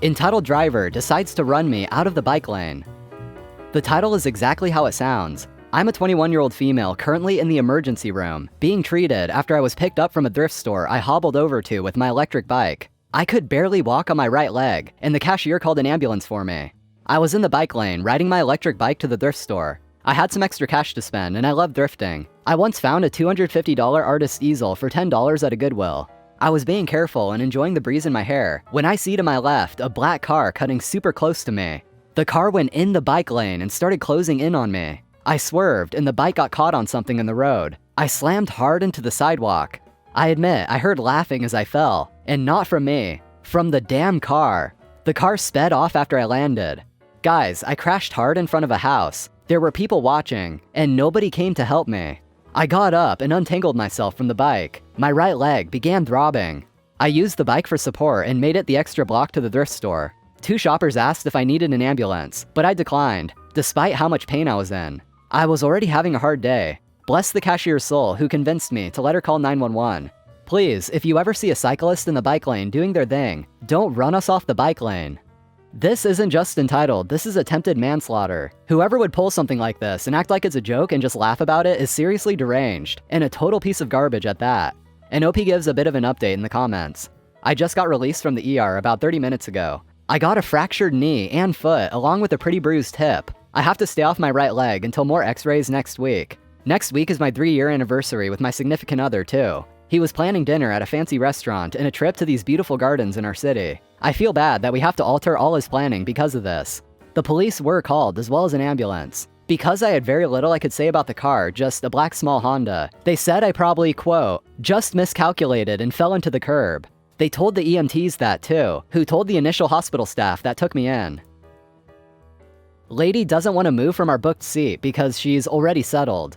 Entitled driver decides to run me out of the bike lane. The title is exactly how it sounds. I'm a 21-year-old female currently in the emergency room, being treated after I was picked up from a thrift store I hobbled over to with my electric bike. I could barely walk on my right leg, and the cashier called an ambulance for me. I was in the bike lane, riding my electric bike to the thrift store. I had some extra cash to spend, and I love thrifting. I once found a $250 artist easel for $10 at a Goodwill. I was being careful and enjoying the breeze in my hair when I see to my left a black car cutting super close to me. The car went in the bike lane and started closing in on me. I swerved and the bike got caught on something in the road. I slammed hard into the sidewalk. I admit I heard laughing as I fell, and not from me, from the damn car. The car sped off after I landed. Guys, I crashed hard in front of a house. There were people watching, and nobody came to help me. I got up and untangled myself from the bike. My right leg began throbbing. I used the bike for support and made it the extra block to the thrift store. 2 shoppers asked if I needed an ambulance, but I declined, despite how much pain I was in. I was already having a hard day. Bless the cashier's soul who convinced me to let her call 911. Please, if you ever see a cyclist in the bike lane doing their thing, don't run us off the bike lane. This isn't just entitled, this is attempted manslaughter. Whoever would pull something like this and act like it's a joke and just laugh about it is seriously deranged, and a total piece of garbage at that. And OP gives a bit of an update in the comments. I just got released from the ER about 30 minutes ago. I got a fractured knee and foot along with a pretty bruised hip. I have to stay off my right leg until more x-rays next week. Next week is my 3-year anniversary with my significant other too. He was planning dinner at a fancy restaurant and a trip to these beautiful gardens in our city. I feel bad that we have to alter all his planning because of this. The police were called as well as an ambulance. Because I had very little I could say about the car, just a black small Honda, they said I probably, quote, just miscalculated and fell into the curb. They told the EMTs that too, who told the initial hospital staff that took me in. Lady doesn't want to move from our booked seat because she's already settled.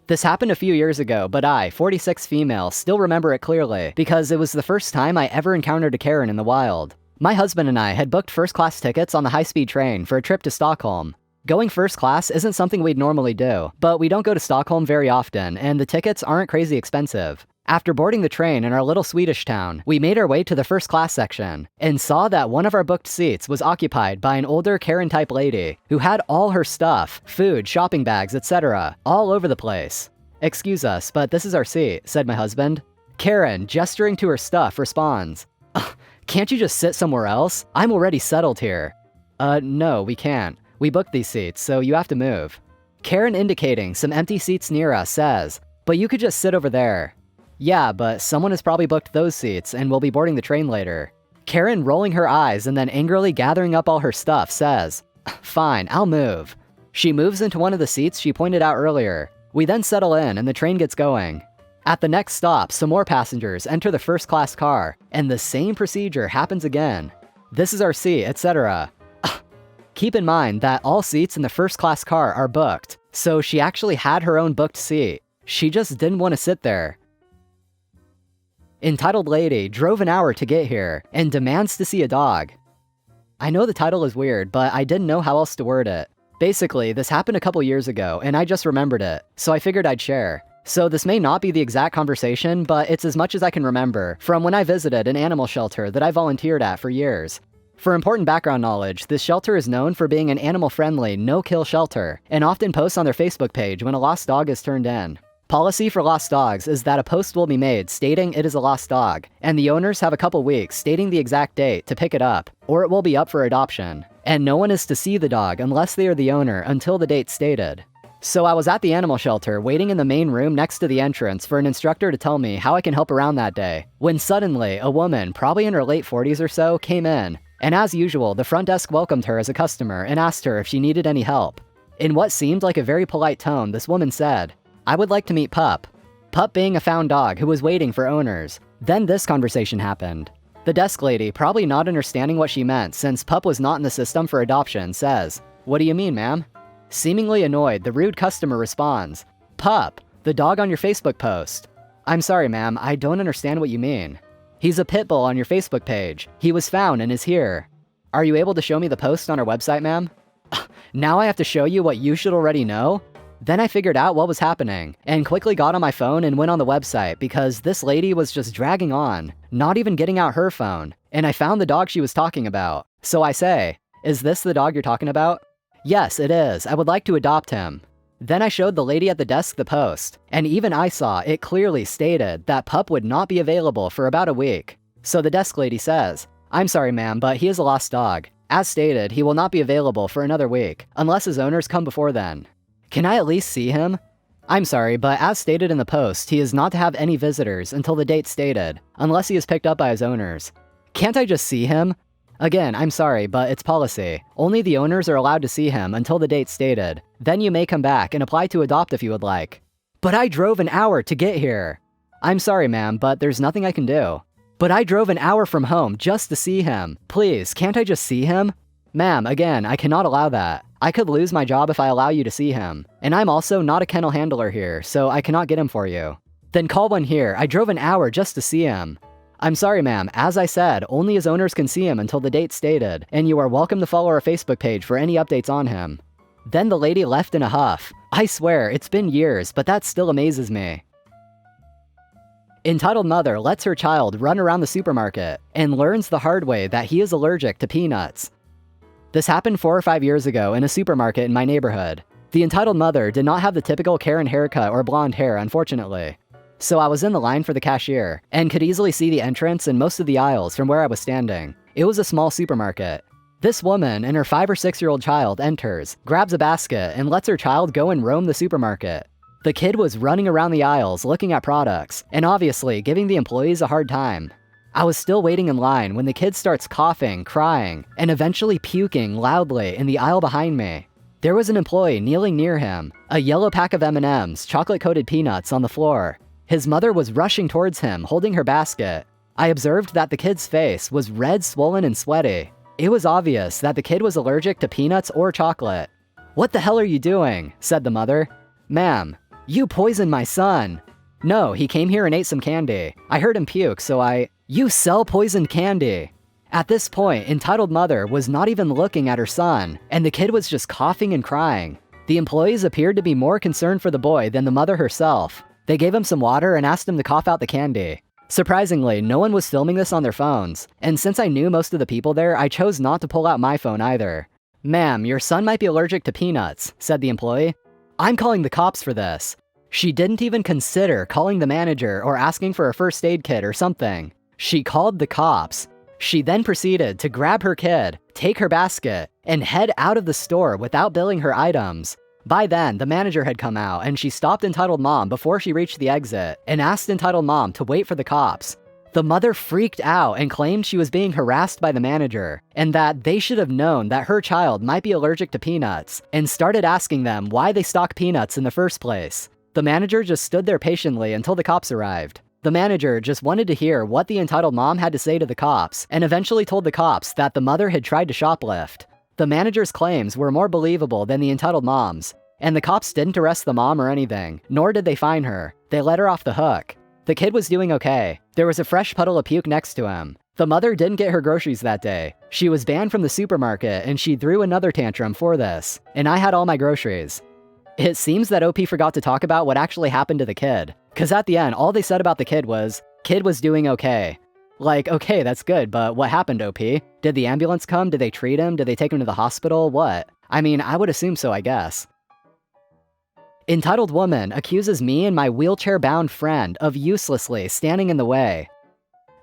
This happened a few years ago, but I, 46 female, still remember it clearly because it was the first time I ever encountered a Karen in the wild. My husband and I had booked first-class tickets on the high-speed train for a trip to Stockholm. Going first class isn't something we'd normally do, but we don't go to Stockholm very often, and the tickets aren't crazy expensive. After boarding the train in our little Swedish town, we made our way to the first class section and saw that one of our booked seats was occupied by an older Karen-type lady who had all her stuff, food, shopping bags, etc., all over the place. Excuse us, but this is our seat, said my husband. Karen, gesturing to her stuff, responds, can't you just sit somewhere else? I'm already settled here. No, we can't. We booked these seats, so you have to move. Karen, indicating some empty seats near us, says, but you could just sit over there. Yeah, but someone has probably booked those seats and will be boarding the train later. Karen, rolling her eyes and then angrily gathering up all her stuff, says, fine, I'll move. She moves into one of the seats she pointed out earlier. We then settle in and the train gets going. At the next stop, some more passengers enter the first class car, and the same procedure happens again. This is our seat, etc. Keep in mind that all seats in the first class car are booked, so she actually had her own booked seat. She just didn't want to sit there. Entitled lady drove an hour to get here and demands to see a dog. I know the title is weird, but I didn't know how else to word it. Basically, this happened a couple years ago and I just remembered it, so I figured I'd share. So this may not be the exact conversation, but it's as much as I can remember from when I visited an animal shelter that I volunteered at for years. For important background knowledge, this shelter is known for being an animal-friendly, no-kill shelter, and often posts on their Facebook page when a lost dog is turned in. Policy for lost dogs is that a post will be made stating it is a lost dog, and the owners have a couple weeks stating the exact date to pick it up, or it will be up for adoption. And no one is to see the dog unless they are the owner until the date stated. So I was at the animal shelter waiting in the main room next to the entrance for an instructor to tell me how I can help around that day, when suddenly a woman, probably in her late 40s or so, came in. And as usual, the front desk welcomed her as a customer and asked her if she needed any help. In what seemed like a very polite tone, this woman said, I would like to meet Pup. Pup being a found dog who was waiting for owners. Then this conversation happened. The desk lady, probably not understanding what she meant since Pup was not in the system for adoption, says, what do you mean, ma'am? Seemingly annoyed, the rude customer responds, Pup, the dog on your Facebook post. I'm sorry, ma'am, I don't understand what you mean. He's a pit bull on your Facebook page. He was found and is here. Are you able to show me the post on our website, ma'am? Now I have to show you what you should already know? Then I figured out what was happening and quickly got on my phone and went on the website because this lady was just dragging on, not even getting out her phone, and I found the dog she was talking about. So I say, "Is this the dog you're talking about?" "Yes, it is. I would like to adopt him." Then I showed the lady at the desk the post, and even I saw it clearly stated that pup would not be available for about a week. So the desk lady says, "I'm sorry ma'am, but he is a lost dog. As stated, he will not be available for another week, unless his owners come before then. Can I at least see him?" "I'm sorry, but as stated in the post, he is not to have any visitors until the date stated, unless he is picked up by his owners." "Can't I just see him?" "Again, I'm sorry, but it's policy. Only the owners are allowed to see him until the date stated. Then you may come back and apply to adopt if you would like." "But I drove an hour to get here." "I'm sorry, ma'am, but there's nothing I can do." "But I drove an hour from home just to see him. Please, can't I just see him?" "Ma'am, again, I cannot allow that. I could lose my job if I allow you to see him. And I'm also not a kennel handler here, so I cannot get him for you." "Then call one here. I drove an hour just to see him." "I'm sorry, ma'am. As I said, only his owners can see him until the date stated, and you are welcome to follow our Facebook page for any updates on him." Then the lady left in a huff. I swear, it's been years, but that still amazes me. Entitled mother lets her child run around the supermarket and learns the hard way that he is allergic to peanuts. This happened 4 or 5 years ago in a supermarket in my neighborhood. The entitled mother did not have the typical Karen haircut or blonde hair, unfortunately. So I was in the line for the cashier, and could easily see the entrance and most of the aisles from where I was standing. It was a small supermarket. This woman and her 5 or 6-year-old child enters, grabs a basket, and lets her child go and roam the supermarket. The kid was running around the aisles looking at products, and obviously giving the employees a hard time. I was still waiting in line when the kid starts coughing, crying, and eventually puking loudly in the aisle behind me. There was an employee kneeling near him, a yellow pack of M&Ms, chocolate-coated peanuts on the floor. His mother was rushing towards him, holding her basket. I observed that the kid's face was red, swollen, and sweaty. It was obvious that the kid was allergic to peanuts or chocolate. "What the hell are you doing?" said the mother. "Ma'am, you poisoned my son." "No, he came here and ate some candy. I heard him puke, so You sell poisoned candy." At this point, entitled mother was not even looking at her son, and the kid was just coughing and crying. The employees appeared to be more concerned for the boy than the mother herself. They gave him some water and asked him to cough out the candy. Surprisingly, no one was filming this on their phones, and since I knew most of the people there, I chose not to pull out my phone either. "Ma'am, your son might be allergic to peanuts," said the employee. "I'm calling the cops for this." She didn't even consider calling the manager or asking for a first aid kit or something. She called the cops. She then proceeded to grab her kid, take her basket, and head out of the store without billing her items. By then, the manager had come out, and she stopped entitled mom before she reached the exit and asked entitled mom to wait for the cops. The mother freaked out and claimed she was being harassed by the manager, and that they should have known that her child might be allergic to peanuts, and started asking them why they stock peanuts in the first place. The manager just stood there patiently until the cops arrived. The manager just wanted to hear what the entitled mom had to say to the cops, and eventually told the cops that the mother had tried to shoplift. The manager's claims were more believable than the entitled mom's, and the cops didn't arrest the mom or anything, nor did they fine her. They let her off the hook. The kid was doing okay. There was a fresh puddle of puke next to him. The mother didn't get her groceries that day. She was banned from the supermarket, and she threw another tantrum for this, and I had all my groceries. It seems that OP forgot to talk about what actually happened to the kid, because at the end, all they said about the kid was doing okay. Like, okay, that's good, but what happened, OP? Did the ambulance come? Did they treat him? Did they take him to the hospital? What? I mean, I would assume so, I guess. Entitled woman accuses me and my wheelchair-bound friend of uselessly standing in the way.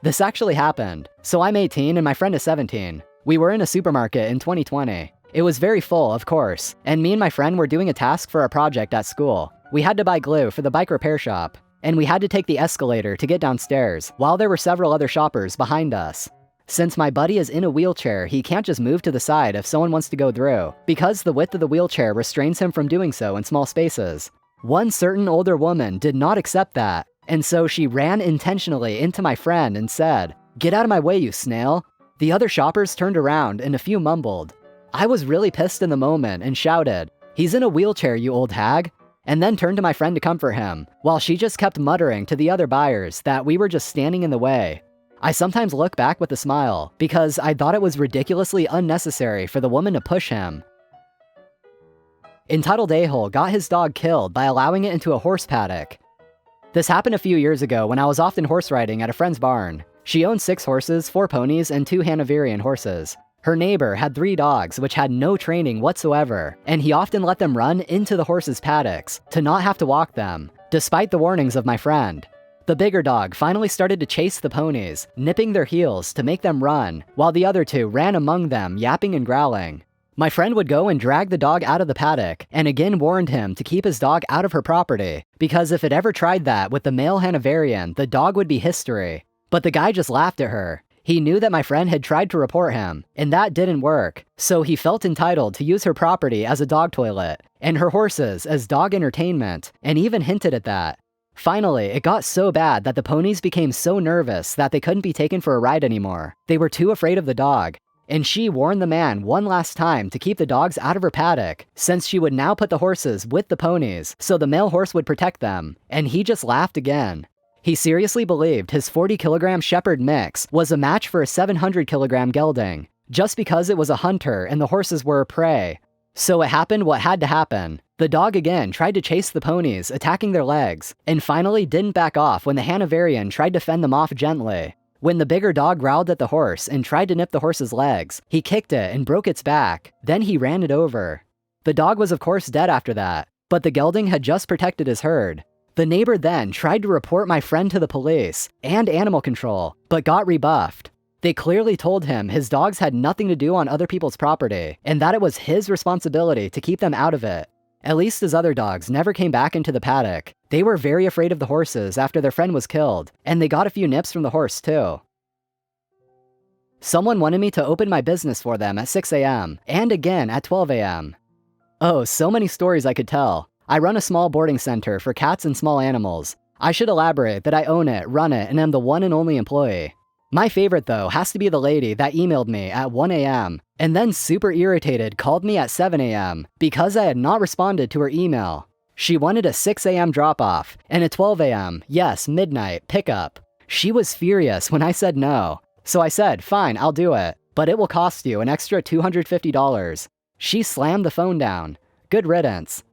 This actually happened. So I'm 18 and my friend is 17. We were in a supermarket in 2020. It was very full, of course, and me and my friend were doing a task for a project at school. We had to buy glue for the bike repair shop, and we had to take the escalator to get downstairs, while there were several other shoppers behind us. Since my buddy is in a wheelchair, he can't just move to the side if someone wants to go through, because the width of the wheelchair restrains him from doing so in small spaces. One certain older woman did not accept that, and so she ran intentionally into my friend and said, "Get out of my way, you snail." The other shoppers turned around and a few mumbled. I was really pissed in the moment and shouted, "He's in a wheelchair, you old hag," and then turned to my friend to comfort him, while she just kept muttering to the other buyers that we were just standing in the way. I sometimes look back with a smile, because I thought it was ridiculously unnecessary for the woman to push him. Entitled a-hole got his dog killed by allowing it into a horse paddock. This happened a few years ago when I was often horse riding at a friend's barn. She owned 6 horses, 4 ponies, and 2 Hanoverian horses. Her neighbor had 3 dogs which had no training whatsoever, and he often let them run into the horses' paddocks to not have to walk them, despite the warnings of my friend. The bigger dog finally started to chase the ponies, nipping their heels to make them run, while the other 2 ran among them, yapping and growling. My friend would go and drag the dog out of the paddock, and again warned him to keep his dog out of her property, because if it ever tried that with the male Hanoverian, the dog would be history. But the guy just laughed at her. He knew that my friend had tried to report him, and that didn't work, so he felt entitled to use her property as a dog toilet, and her horses as dog entertainment, and even hinted at that. Finally, it got so bad that the ponies became so nervous that they couldn't be taken for a ride anymore. They were too afraid of the dog, and she warned the man one last time to keep the dogs out of her paddock, since she would now put the horses with the ponies, so the male horse would protect them, and he just laughed again. He seriously believed his 40-kilogram shepherd mix was a match for a 700-kilogram gelding, just because it was a hunter and the horses were prey. So it happened what had to happen. The dog again tried to chase the ponies, attacking their legs, and finally didn't back off when the Hanoverian tried to fend them off gently. When the bigger dog growled at the horse and tried to nip the horse's legs, he kicked it and broke its back. Then he ran it over. The dog was of course dead after that, but the gelding had just protected his herd. The neighbor then tried to report my friend to the police and animal control, but got rebuffed. They clearly told him his dogs had nothing to do on other people's property, and that it was his responsibility to keep them out of it. At least his other dogs never came back into the paddock. They were very afraid of the horses after their friend was killed, and they got a few nips from the horse too. Someone wanted me to open my business for them at 6 a.m. and again at 12 a.m. Oh, so many stories I could tell. I run a small boarding center for cats and small animals. I should elaborate that I own it, run it, and am the one and only employee. My favorite though has to be the lady that emailed me at 1 a.m. and then super irritated called me at 7 a.m. because I had not responded to her email. She wanted a 6 a.m. drop-off and a 12 a.m., yes, midnight, pickup. She was furious when I said no. So I said, fine, I'll do it, but it will cost you an extra $250. She slammed the phone down. Good riddance.